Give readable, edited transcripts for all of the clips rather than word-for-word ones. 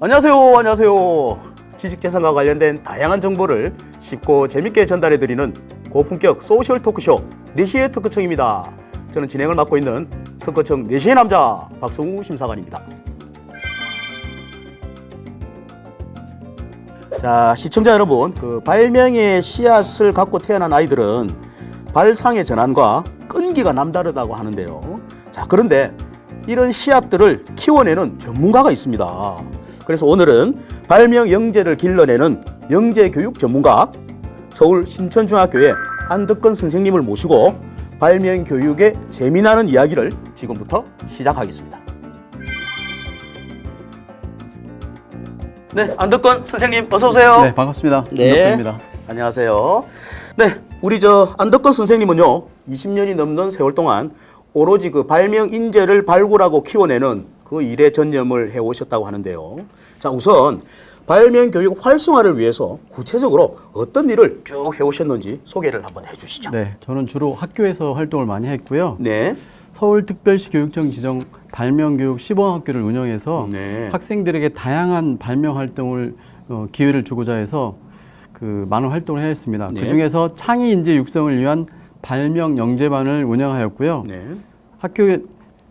안녕하세요. 안녕하세요. 지식재산과 관련된 다양한 정보를 쉽고 재밌게 전달해드리는 고품격 소셜 토크쇼 내시의 특허청입니다. 저는 진행을 맡고 있는 특허청 내시의 남자 박성우 심사관입니다. 자, 시청자 여러분, 발명의 씨앗을 갖고 태어난 아이들은 발상의 전환과 끈기가 남다르다고 하는데요. 자, 그런데 이런 씨앗들을 키워내는 전문가가 있습니다. 그래서 오늘은 발명 영재를 길러내는 영재교육 전문가 서울 신천중학교의 안덕건 선생님을 모시고 발명 교육의 재미나는 이야기를 지금부터 시작하겠습니다. 네, 안덕건 선생님 어서 오세요. 네, 반갑습니다. 네, 안덕건입니다. 안녕하세요. 네, 우리 안덕건 선생님은요, 20년이 넘는 세월 동안 오로지 발명 인재를 발굴하고 키워내는 그 일에 전념을 해오셨다고 하는데요. 자, 우선 발명 교육 활성화를 위해서 구체적으로 어떤 일을 쭉 해오셨는지 소개를 한번 해주시죠. 네, 저는 주로 학교에서 활동을 많이 했고요. 네. 서울특별시 교육청 지정 발명교육 시범학교를 운영해서 네. 학생들에게 다양한 발명 활동을 기회를 주고자 해서 많은 활동을 해왔습니다. 네. 그 중에서 창의 인재 육성을 위한 발명 영재반을 운영하였고요. 네. 학교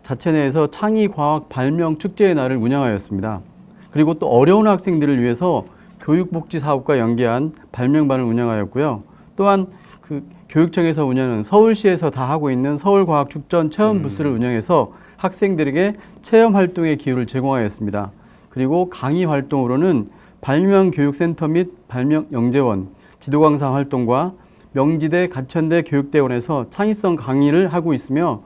자체 내에서 창의 과학 발명 축제의 날을 운영하였습니다. 그리고 또 어려운 학생들을 위해서 교육복지 사업과 연계한 발명반을 운영하였고요. 또한 교육청에서 운영하는 서울시에서 다 하고 있는 서울과학축전 체험 부스를 운영해서 학생들에게 체험 활동의 기회를 제공하였습니다. 그리고 강의 활동으로는 발명교육센터 및 발명영재원, 지도강사 활동과 명지대, 가천대 교육대원에서 창의성 강의를 하고 있으며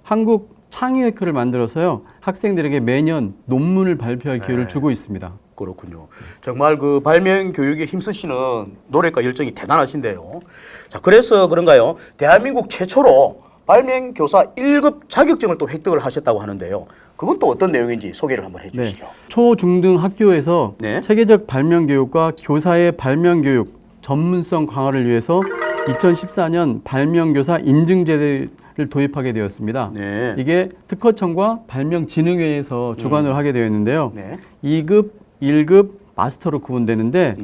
한국 창의회크를 만들어서요, 학생들에게 매년 논문을 발표할 기회를 주고 있습니다. 그렇군요. 정말 발명 교육에 힘쓰시는 노력과 열정이 대단하신데요. 자, 그래서 그런가요? 대한민국 최초로 발명 교사 1급 자격증을 또 획득을 하셨다고 하는데요. 그건 또 어떤 내용인지 소개를 한번 해주시죠. 네. 초, 중, 등 학교에서 네. 체계적 발명 교육과 교사의 발명 교육 전문성 강화를 위해서 2014년 발명교사 인증제를 도입하게 되었습니다. 네. 이게 특허청과 발명진흥회에서 주관을 하게 되었는데요. 네. 2급, 1급, 마스터로 구분되는데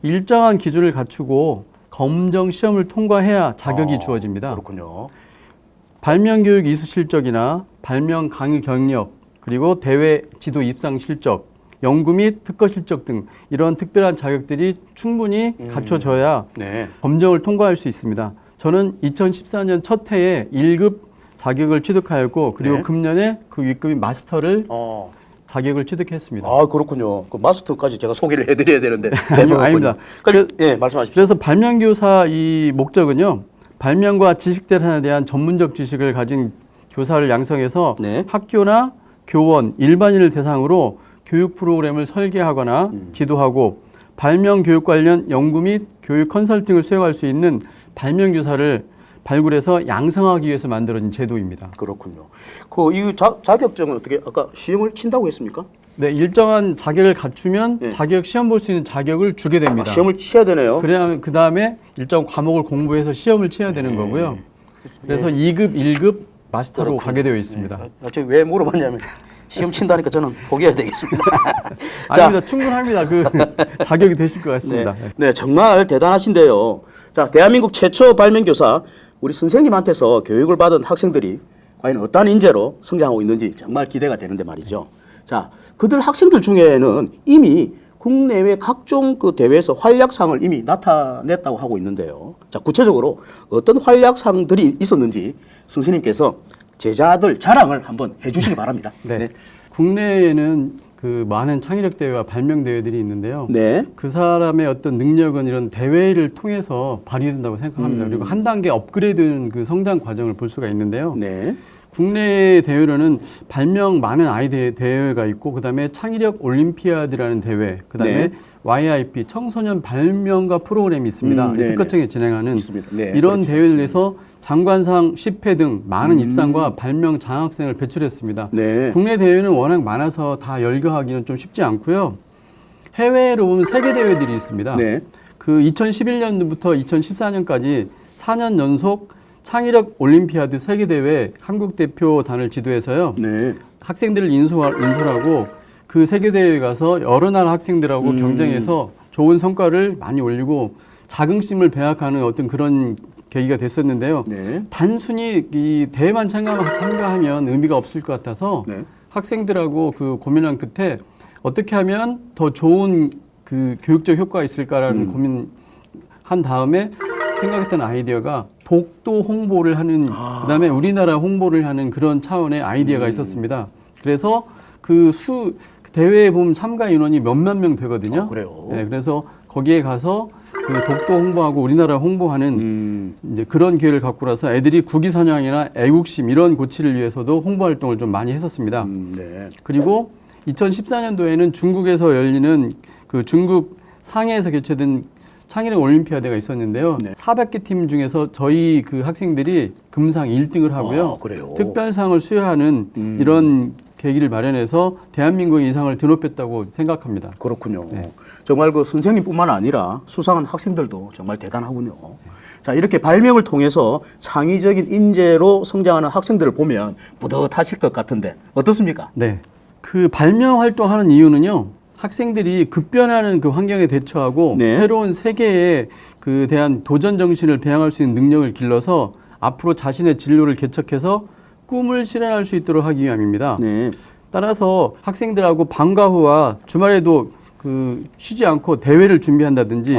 일정한 기준을 갖추고 검정 시험을 통과해야 자격이 주어집니다. 그렇군요. 발명교육 이수 실적이나 발명 강의 경력, 그리고 대회 지도 입상 실적, 연구 및 특허 실적 등 이런 특별한 자격들이 충분히 갖춰져야 네. 검정을 통과할 수 있습니다. 저는 2014년 첫 해에 1급 자격을 취득하였고, 그리고 네. 금년에 그 윗급인 마스터를 자격을 취득했습니다. 아, 그렇군요. 마스터까지 제가 소개를 해드려야 되는데. 아닙니다. 네, 말씀하십시오. 그래서 발명교사 이 목적은요, 발명과 지식 대란에 대한 전문적 지식을 가진 교사를 양성해서 네. 학교나 교원, 일반인을 대상으로 교육 프로그램을 설계하거나 지도하고 발명 교육 관련 연구 및 교육 컨설팅을 수행할 수 있는 발명 교사를 발굴해서 양성하기 위해서 만들어진 제도입니다. 그렇군요. 이 자격증은 어떻게 아까 시험을 친다고 했습니까? 네, 일정한 자격을 갖추면 네. 자격 시험 볼 수 있는 자격을 주게 됩니다. 시험을 치야 되네요. 그래야 그 다음에 일정 과목을 공부해서 시험을 쳐야 되는 거고요. 그래서 2급, 1급 마스터로 가게 되어 있습니다. 제가 왜 물어봤냐면 시험 친다니까 저는 포기해야 되겠습니다. 아닙니다. 충분합니다. 자격이 되실 것 같습니다. 네, 정말 대단하신데요. 자, 대한민국 최초 발명교사 우리 선생님한테서 교육을 받은 학생들이 과연 어떤 인재로 성장하고 있는지 정말 기대가 되는데 말이죠. 자, 그들 학생들 중에는 이미 국내외 각종 대회에서 활약상을 이미 나타냈다고 하고 있는데요. 자, 구체적으로 어떤 활약상들이 있었는지 선생님께서 제자들 자랑을 한번 해주시기 바랍니다. 네. 네. 국내에는 많은 창의력 대회와 발명 대회들이 있는데요. 네. 그 사람의 어떤 능력은 이런 대회를 통해서 발휘된다고 생각합니다. 그리고 한 단계 업그레이드되는 성장 과정을 볼 수가 있는데요. 네. 국내 대회로는 발명 많은 아이 대회가 있고, 그다음에 창의력 올림피아드라는 대회, 그다음에 네. YIP 청소년 발명가 프로그램이 있습니다. 특허청에 진행하는 있습니다. 네, 이런 그렇죠. 대회를 내서 장관상 10회 등 많은 입상과 발명 장학생을 배출했습니다. 네. 국내 대회는 워낙 많아서 다 열거하기는 좀 쉽지 않고요. 해외로 보면 세계 대회들이 있습니다. 네. 2011년부터 2014년까지 4년 연속 창의력 올림피아드 세계대회 한국 대표단을 지도해서요. 네. 학생들을 인솔하고 그 세계대회에 가서 여러 나라 학생들하고 경쟁해서 좋은 성과를 많이 올리고 자긍심을 배학하는 어떤 그런 계기가 됐었는데요. 네. 단순히 이 대회만 참가하면 의미가 없을 것 같아서 네. 학생들하고 그 고민한 끝에 어떻게 하면 더 좋은 그 교육적 효과가 있을까라는 고민한 다음에 생각했던 아이디어가 독도 홍보를 하는 그다음에 우리나라 홍보를 하는 그런 차원의 아이디어가 있었습니다. 그래서 그 대회에 보면 참가 인원이 몇만 명 되거든요. 그래요? 네, 그래서 거기에 가서 그 독도 홍보하고 우리나라 홍보하는 이제 그런 기회를 갖고 나서 애들이 국위선양이나 애국심 이런 고취를 위해서도 홍보 활동을 좀 많이 했었습니다. 네. 그리고 2014년도에는 중국에서 열리는 그 중국 상해에서 개최된 창의력 올림피아드가 있었는데요. 네. 400개 팀 중에서 저희 그 학생들이 금상 1등을 하고요. 그래요? 특별상을 수여하는 이런 계기를 마련해서 대한민국의 이상을 드높였다고 생각합니다. 그렇군요. 네. 정말 그 선생님뿐만 아니라 수상한 학생들도 정말 대단하군요. 자, 이렇게 발명을 통해서 창의적인 인재로 성장하는 학생들을 보면 뿌듯하실 것 같은데 어떻습니까? 네. 그 발명 활동하는 이유는요. 학생들이 급변하는 그 환경에 대처하고 네. 새로운 세계에 그 대한 도전 정신을 배양할 수 있는 능력을 길러서 앞으로 자신의 진로를 개척해서 꿈을 실현할 수 있도록 하기 위함입니다. 네. 따라서 학생들하고 방과 후와 주말에도 그 쉬지 않고 대회를 준비한다든지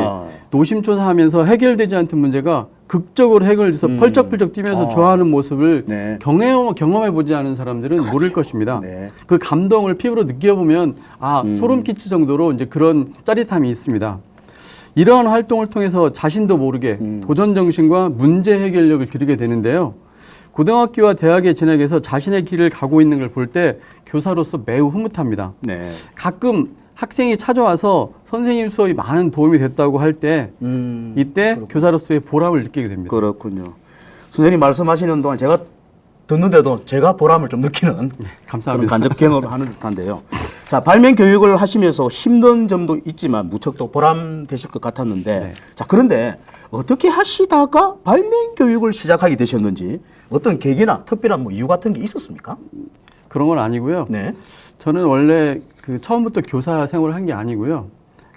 노심초사하면서 해결되지 않던 문제가 극적으로 해결돼서 펄쩍펄쩍 뛰면서 좋아하는 모습을 네. 경험해보지 않은 사람들은 모를 것입니다. 네. 그 감동을 피부로 느껴보면 소름 끼칠 정도로 이제 그런 짜릿함이 있습니다. 이러한 활동을 통해서 자신도 모르게 도전 정신과 문제 해결력을 기르게 되는데요. 고등학교와 대학에 진학해서 자신의 길을 가고 있는 걸 볼 때 교사로서 매우 흐뭇합니다. 네. 가끔 학생이 찾아와서 선생님 수업이 많은 도움이 됐다고 할 때 이때 교사로서의 보람을 느끼게 됩니다. 그렇군요. 선생님 말씀하시는 동안 제가 듣는데도 제가 보람을 좀 느끼는 그런 감사합니다. 간접 경험을 하는 듯한데요. 자, 발명 교육을 하시면서 힘든 점도 있지만 무척 또 보람되실 것 같았는데 네. 자, 그런데 어떻게 하시다가 발명 교육을 시작하게 되셨는지 어떤 계기나 특별한 뭐 이유 같은 게 있었습니까? 그런 건 아니고요. 네. 저는 원래 그 처음부터 교사 생활을 한 게 아니고요.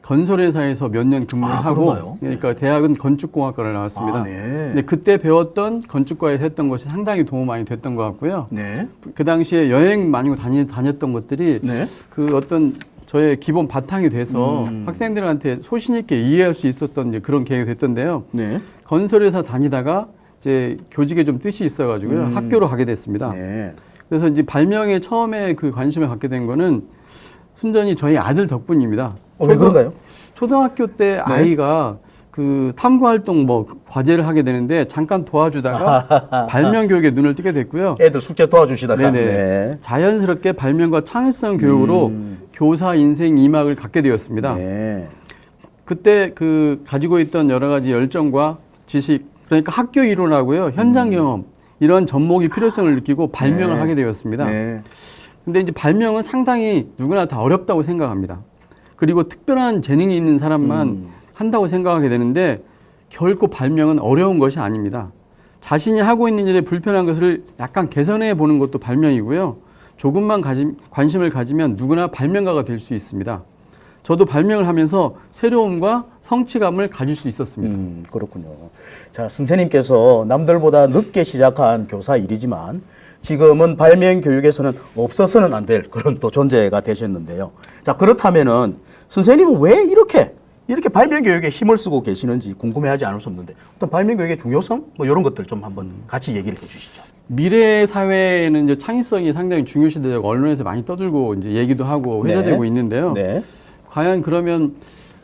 건설회사에서 몇 년 근무를 하고, 그런가요? 그러니까 대학은 건축공학과를 나왔습니다. 네. 근데 그때 배웠던 건축과에서 했던 것이 상당히 도움 많이 됐던 것 같고요. 네. 그 당시에 여행 많이 다녔던 것들이 네. 그 어떤 저의 기본 바탕이 돼서 학생들한테 소신 있게 이해할 수 있었던 이제 그런 계획이 됐던데요. 네. 건설회사 다니다가 이제 교직에 좀 뜻이 있어가지고요. 학교로 가게 됐습니다. 네. 그래서 이제 발명에 처음에 그 관심을 갖게 된 거는 순전히 저희 아들 덕분입니다. 왜 그런가요? 초등학교 때 아이가 그 탐구 활동 뭐 과제를 하게 되는데 잠깐 도와주다가 발명 교육에 눈을 뜨게 됐고요. 애들 숙제 도와주시다가 네네. 네. 자연스럽게 발명과 창의성 교육으로 교사 인생 2막을 갖게 되었습니다. 네. 그때 그 가지고 있던 여러 가지 열정과 지식, 그러니까 학교 이론하고요, 현장 경험 이런 접목이 필요성을 느끼고 발명을 하게 되었습니다. 네. 근데 이제 발명은 상당히 누구나 다 어렵다고 생각합니다. 그리고 특별한 재능이 있는 사람만 한다고 생각하게 되는데 결코 발명은 어려운 것이 아닙니다. 자신이 하고 있는 일에 불편한 것을 약간 개선해 보는 것도 발명이고요. 조금만 관심을 가지면 누구나 발명가가 될 수 있습니다. 저도 발명을 하면서 새로움과 성취감을 가질 수 있었습니다. 그렇군요. 자, 선생님께서 남들보다 늦게 시작한 교사 일이지만 지금은 발명 교육에서는 없어서는 안 될 그런 또 존재가 되셨는데요. 자, 그렇다면은 선생님은 왜 이렇게 발명 교육에 힘을 쓰고 계시는지 궁금해하지 않을 수 없는데 어떤 발명 교육의 중요성 뭐 이런 것들 좀 한번 같이 얘기를 해주시죠. 미래 사회에는 이제 창의성이 상당히 중요시되고 언론에서 많이 떠들고 이제 얘기도 하고 회자되고 있는데요. 네. 과연 그러면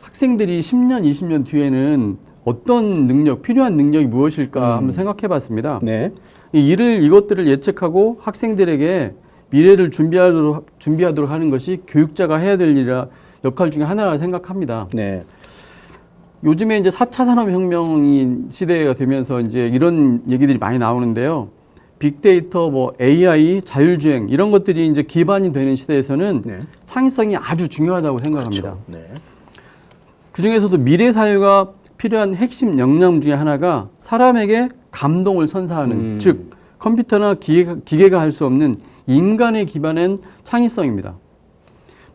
학생들이 10년, 20년 뒤에는 어떤 능력, 필요한 능력이 무엇일까 한번 생각해 봤습니다. 네. 이것들을 예측하고 학생들에게 미래를 준비하도록 하는 것이 교육자가 해야 될 일이라 역할 중에 하나라 생각합니다. 네. 요즘에 이제 4차 산업혁명이 시대가 되면서 이제 이런 얘기들이 많이 나오는데요. 빅데이터, 뭐 AI, 자율주행 이런 것들이 이제 기반이 되는 시대에서는 네. 창의성이 아주 중요하다고 생각합니다. 그렇죠. 네. 그 중에서도 미래 사회가 필요한 핵심 역량 중에 하나가 사람에게 감동을 선사하는, 즉 컴퓨터나 기계가 할 수 없는 인간에 기반한 창의성입니다.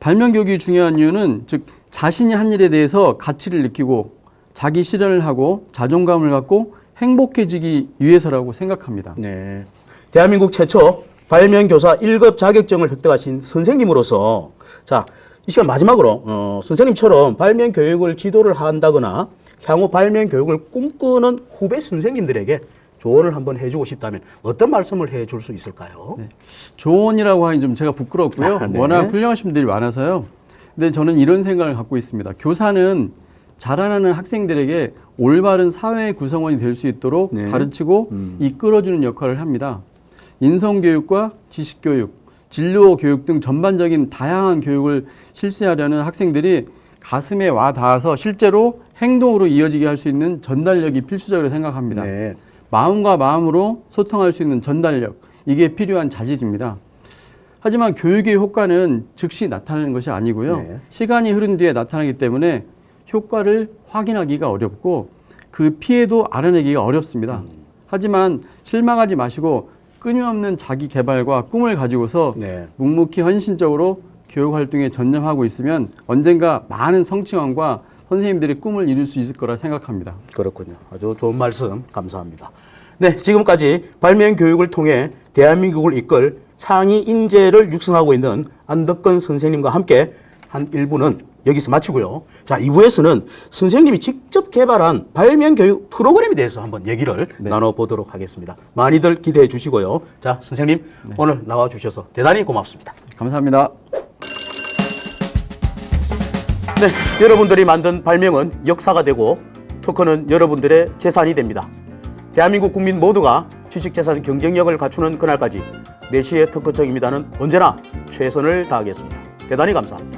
발명 교육이 중요한 이유는 즉 자신이 한 일에 대해서 가치를 느끼고 자기 실현을 하고 자존감을 갖고 행복해지기 위해서라고 생각합니다. 네. 대한민국 최초 발명교사 1급 자격증을 획득하신 선생님으로서 자, 이 시간 마지막으로 선생님처럼 발명 교육을 지도를 한다거나 향후 발명 교육을 꿈꾸는 후배 선생님들에게 조언을 한번 해주고 싶다면 어떤 말씀을 해줄 수 있을까요? 네. 조언이라고 하기 좀 제가 부끄럽고요. 네. 워낙 훌륭하신 분들이 많아서요. 근데 저는 이런 생각을 갖고 있습니다. 교사는 자라나는 학생들에게 올바른 사회의 구성원이 될 수 있도록 네. 가르치고 이끌어주는 역할을 합니다. 인성교육과 지식교육, 진로교육 등 전반적인 다양한 교육을 실시하려는 학생들이 가슴에 와 닿아서 실제로 행동으로 이어지게 할 수 있는 전달력이 필수적으로 생각합니다. 네. 마음과 마음으로 소통할 수 있는 전달력, 이게 필요한 자질입니다. 하지만 교육의 효과는 즉시 나타나는 것이 아니고요. 네. 시간이 흐른 뒤에 나타나기 때문에 효과를 확인하기가 어렵고 그 피해도 알아내기가 어렵습니다. 하지만 실망하지 마시고 끊임없는 자기 개발과 꿈을 가지고서 네. 묵묵히 헌신적으로 교육 활동에 전념하고 있으면 언젠가 많은 성취원과 선생님들의 꿈을 이룰 수 있을 거라 생각합니다. 그렇군요. 아주 좋은 말씀 감사합니다. 네, 지금까지 발명 교육을 통해 대한민국을 이끌 창의 인재를 육성하고 있는 안덕건 선생님과 함께 한 1부는 여기서 마치고요. 자, 2부에서는 선생님이 직접 개발한 발명 교육 프로그램에 대해서 한번 얘기를 나눠보도록 하겠습니다. 많이들 기대해 주시고요. 자, 선생님 오늘 나와 주셔서 대단히 고맙습니다. 감사합니다. 네, 여러분들이 만든 발명은 역사가 되고 특허는 여러분들의 재산이 됩니다. 대한민국 국민 모두가 지식재산 경쟁력을 갖추는 그날까지 내시의 특허청입니다는 언제나 최선을 다하겠습니다. 대단히 감사합니다.